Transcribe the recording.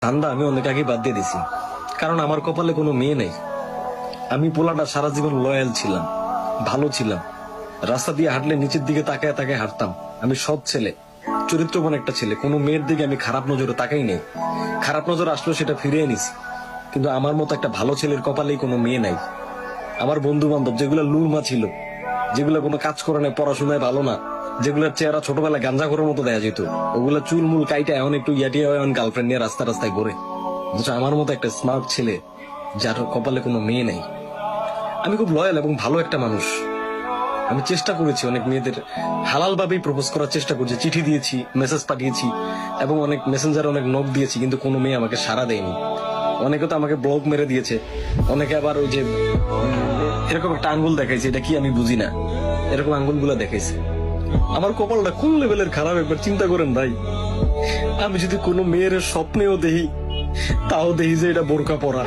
ধান্দা আমি অনেক আগে বাদ দিয়ে দিছি, কারণ আমার কপালে কোনো মেয়ে নেই। আমি পোলাটা সারা জীবন লয়াল ছিলাম, ভালো ছিলাম। রাস্তা দিয়ে হাঁটলে নিচের দিকে তাকায় তাকায় হাঁটতাম। আমি সৎ ছেলে, চরিত্রবান একটা ছেলে। কোনো মেয়ের দিকে আমি খারাপ নজরে তাকাই নেই। খারাপ নজর আসলো সেটা ফিরিয়ে নিছি, কিন্তু আমার মতো একটা ভালো ছেলের কপালেই কোনো মেয়ে নাই। আমার বন্ধু বান্ধব যেগুলা লুরমা ছিল, যেগুলা কোনো কাজ করে না, পড়াশোনায় ভালো না, যেগুলোর চেহারা ছোটবেলায় গাঞ্জা করার মতো দেখা যেত, ওগুলা চুলমুল কাইটা এখন একটু ইয়াটিয়া এখন গার্লফ্রেন্ড নিয়ে রাস্তা রাস্তায় ঘোরে। অথচ আমার মতো একটা স্মার্ট ছেলে যার কপালে কোনো মেয়ে নেই। আমি খুব লয়াল এবং ভালো একটা মানুষ। আমি চেষ্টা করেছি অনেক মেয়েদের হালাল ভাবেই প্রপোজ করার চেষ্টা করছি, চিঠি দিয়েছি, মেসেজ পাঠিয়েছি এবং অনেক মেসেঞ্জারে অনেক নক দিয়েছি, কিন্তু কোনো মেয়ে আমাকে সাড়া দেয়নি। অনেকে তো আমাকে ব্লক মেরে দিয়েছে, অনেকে আবার ওই যে এরকম একটা আঙ্গুল দেখাইছে, এটা কি আমি বুঝি না, এরকম আঙ্গুল গুলা দেখাইছে। আমার কপালটা কোন লেভেলের খারাপ একবার চিন্তা করেন ভাই। আমি যদি কোনো মেয়ের স্বপ্নেও দেখি, তাও দেখি যে এটা বোরকা পরা।